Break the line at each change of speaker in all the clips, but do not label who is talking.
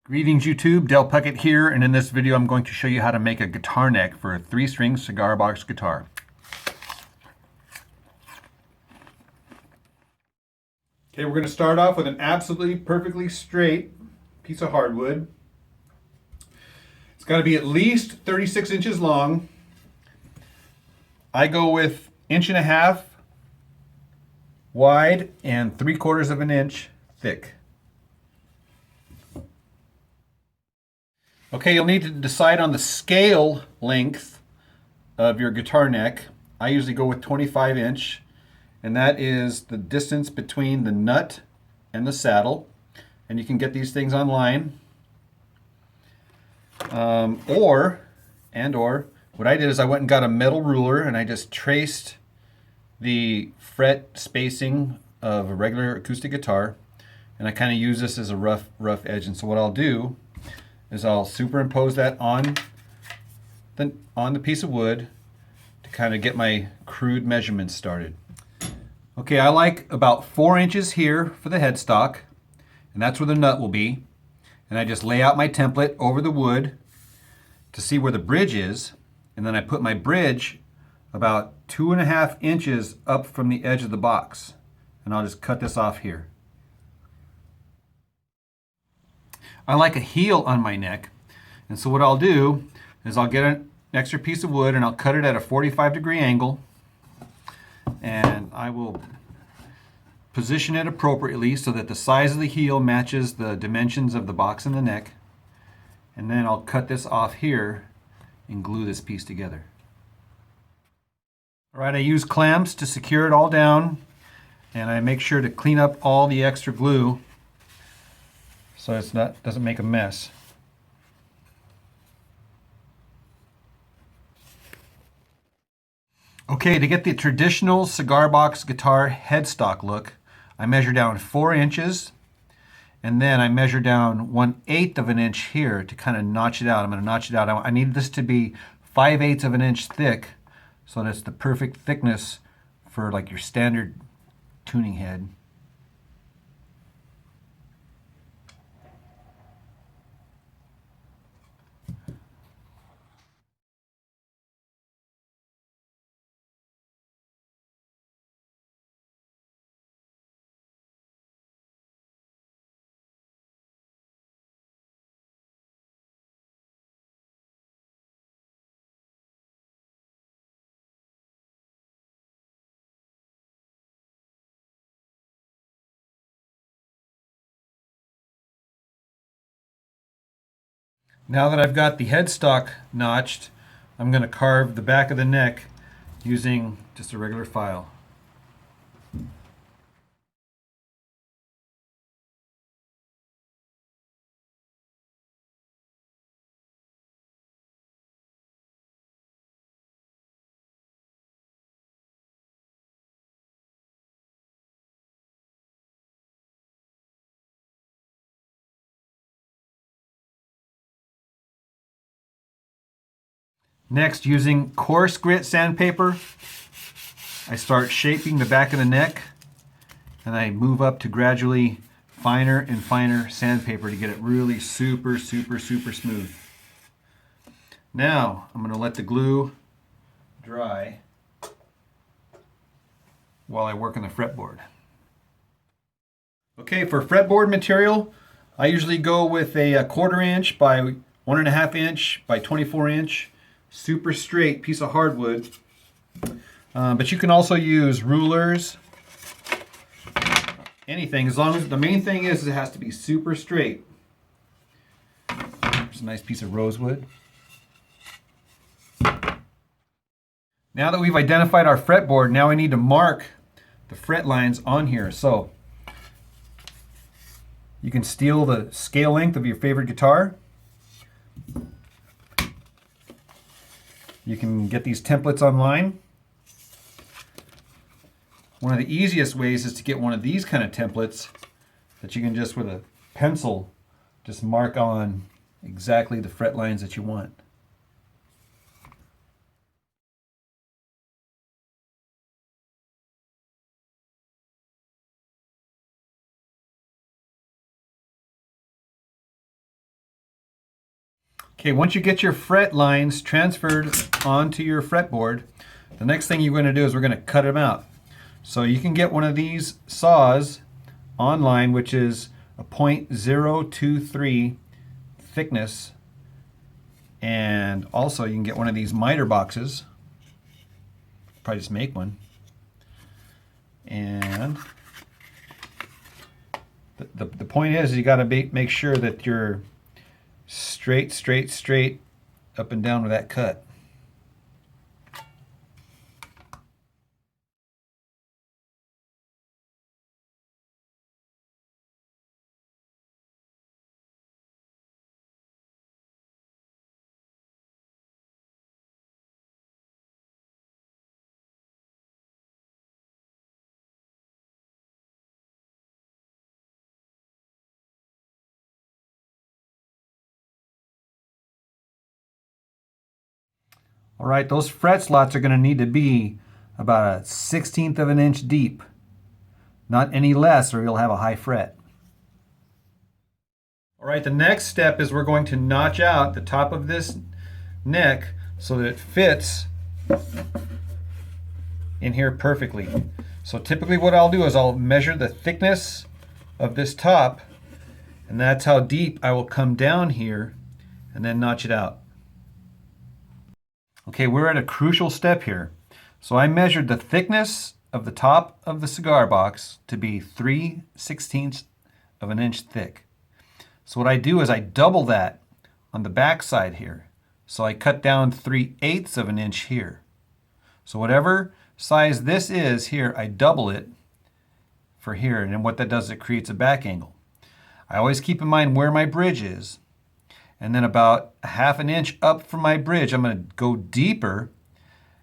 Greetings YouTube, Del Puckett here, and in this video I'm going to show you how to make a guitar neck for a 3-string cigar box guitar. Okay, we're going to start off with an absolutely perfectly straight piece of hardwood. It's got to be at least 36 inches long. I go with 1.5 inches wide and 3/4 of an inch thick. Okay, you'll need to decide on the scale length of your guitar neck. I usually go with 25 inch, and that is the distance between the nut and the saddle. And you can get these things online. Or what I did is I went and got a metal ruler and I just traced the fret spacing of a regular acoustic guitar, and I kind of use this as a rough edge. And so what I'll do is I'll superimpose that on the piece of wood to kind of get my crude measurements started. Okay, I like about 4 inches here for the headstock, and that's where the nut will be. And I just lay out my template over the wood to see where the bridge is, and then I put my bridge about 2.5 inches up from the edge of the box, and I'll just cut this off here. I like a heel on my neck, and so what I'll do is I'll get an extra piece of wood and I'll cut it at a 45-degree angle, and I will position it appropriately so that the size of the heel matches the dimensions of the box and the neck, and then I'll cut this off here and glue this piece together. Alright, I use clamps to secure it all down, and I make sure to clean up all the extra glue so it's doesn't make a mess. Okay, to get the traditional cigar box guitar headstock look, I measure down 4 inches, and then I measure down 1/8 of an inch here to kind of notch it out. I'm going to notch it out. I need this to be 5/8 of an inch thick, so that's the perfect thickness for like your standard tuning head. Now that I've got the headstock notched, I'm going to carve the back of the neck using just a regular file. Next, using coarse grit sandpaper, I start shaping the back of the neck, and I move up to gradually finer and finer sandpaper to get it really super smooth. Now, I'm going to let the glue dry while I work on the fretboard. Okay, for fretboard material, I usually go with a 1/4 inch by 1.5 inch by 24 inch super straight piece of hardwood, but you can also use rulers, anything, as long as the main thing is it has to be super straight. There's a nice piece of rosewood. Now that we've identified our fretboard, now we need to mark the fret lines on here. So you can steal the scale length of your favorite guitar. You can get these templates online. One of the easiest ways is to get one of these kind of templates that you can just with a pencil just mark on exactly the fret lines that you want. Okay, once you get your fret lines transferred onto your fretboard, the next thing you're going to do is we're going to cut them out. So you can get one of these saws online, which is a .023 thickness, and also you can get one of these miter boxes. Probably just make one. And the point is you got to make sure that you're straight up and down with that cut. All right, those fret slots are going to need to be about 1/16 of an inch deep. Not any less or you'll have a high fret. All right, the next step is we're going to notch out the top of this neck so that it fits in here perfectly. So typically what I'll do is I'll measure the thickness of this top, and that's how deep I will come down here and then notch it out. Okay, we're at a crucial step here. So I measured the thickness of the top of the cigar box to be 3/16 of an inch thick. So what I do is I double that on the back side here. So I cut down 3/8 of an inch here. So whatever size this is here, I double it for here. And then what that does is it creates a back angle. I always keep in mind where my bridge is. And then about 1/2 an inch up from my bridge, I'm going to go deeper,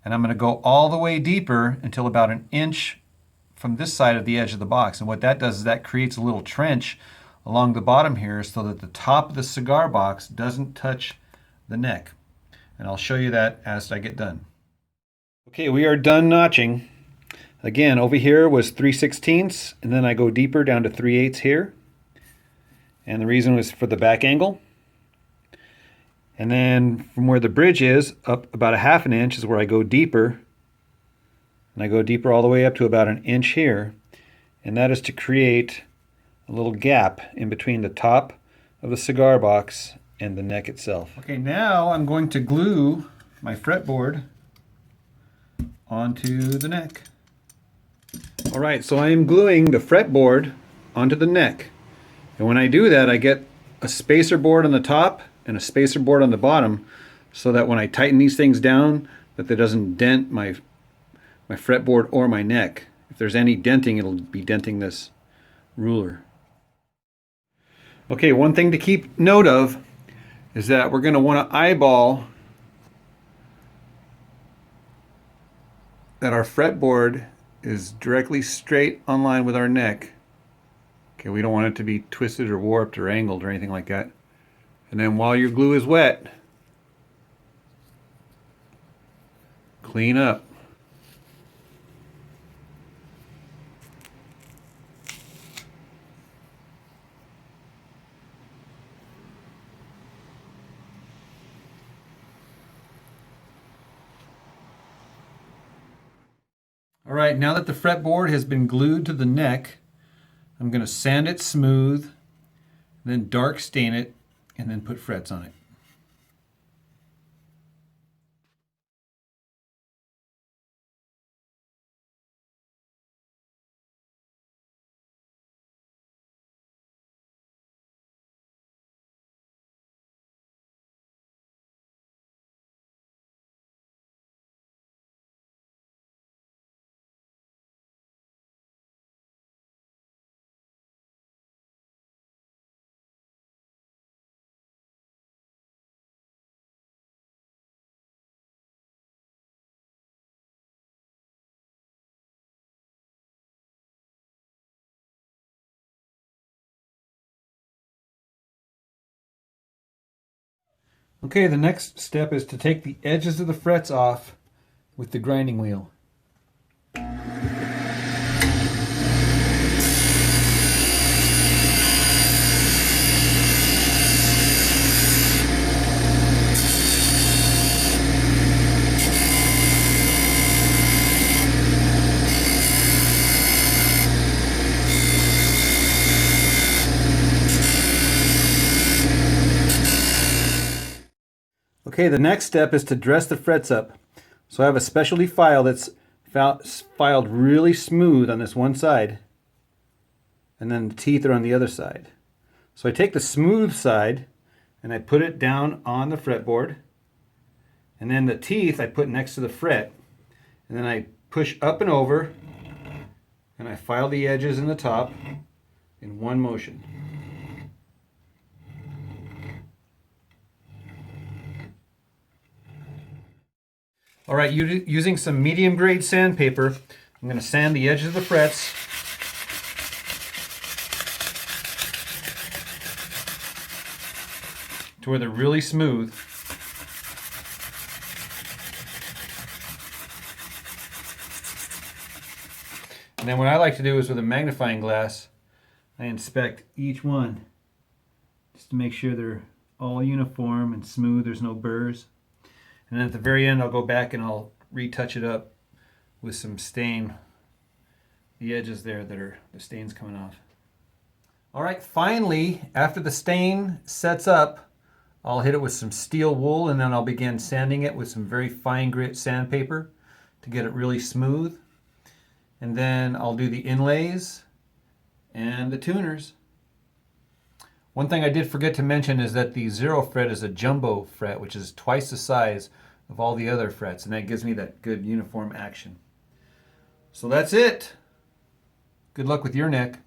and I'm going to go all the way deeper until about 1 inch from this side of the edge of the box. And what that does is that creates a little trench along the bottom here so that the top of the cigar box doesn't touch the neck. And I'll show you that as I get done. Okay, we are done notching. Again, over here was 3/16, and then I go deeper down to 3/8 here. And the reason was for the back angle. And then from where the bridge is, up about 1/2 an inch is where I go deeper. And I go deeper all the way up to about 1 inch here. And that is to create a little gap in between the top of the cigar box and the neck itself. Okay, now I'm going to glue my fretboard onto the neck. All right, so I am gluing the fretboard onto the neck. And when I do that, I get a spacer board on the top and a spacer board on the bottom so that when I tighten these things down, that it doesn't dent my fretboard or my neck. If there's any denting, it'll be denting this ruler. Okay, one thing to keep note of is that we're going to want to eyeball that our fretboard is directly straight on line with our neck. Okay, we don't want it to be twisted or warped or angled or anything like that. And then while your glue is wet, clean up. All right, now that the fretboard has been glued to the neck, I'm going to sand it smooth, then dark stain it, and then put frets on it. Okay, the next step is to take the edges of the frets off with the grinding wheel. Okay, the next step is to dress the frets up. So I have a specialty file that's filed really smooth on this one side, and then the teeth are on the other side. So I take the smooth side and I put it down on the fretboard, and then the teeth I put next to the fret, and then I push up and over, and I file the edges in the top in one motion. All right, using some medium grade sandpaper, I'm going to sand the edges of the frets. To where they're really smooth. And then what I like to do is with a magnifying glass, I inspect each one just to make sure they're all uniform and smooth, there's no burrs. And then at the very end, I'll go back and I'll retouch it up with some stain. The edges there that are the stains coming off. All right, finally, after the stain sets up, I'll hit it with some steel wool, and then I'll begin sanding it with some very fine grit sandpaper to get it really smooth. And then I'll do the inlays and the tuners. One thing I did forget to mention is that the 0 fret is a jumbo fret, which is twice the size of all the other frets, and that gives me that good uniform action. So that's it. Good luck with your neck.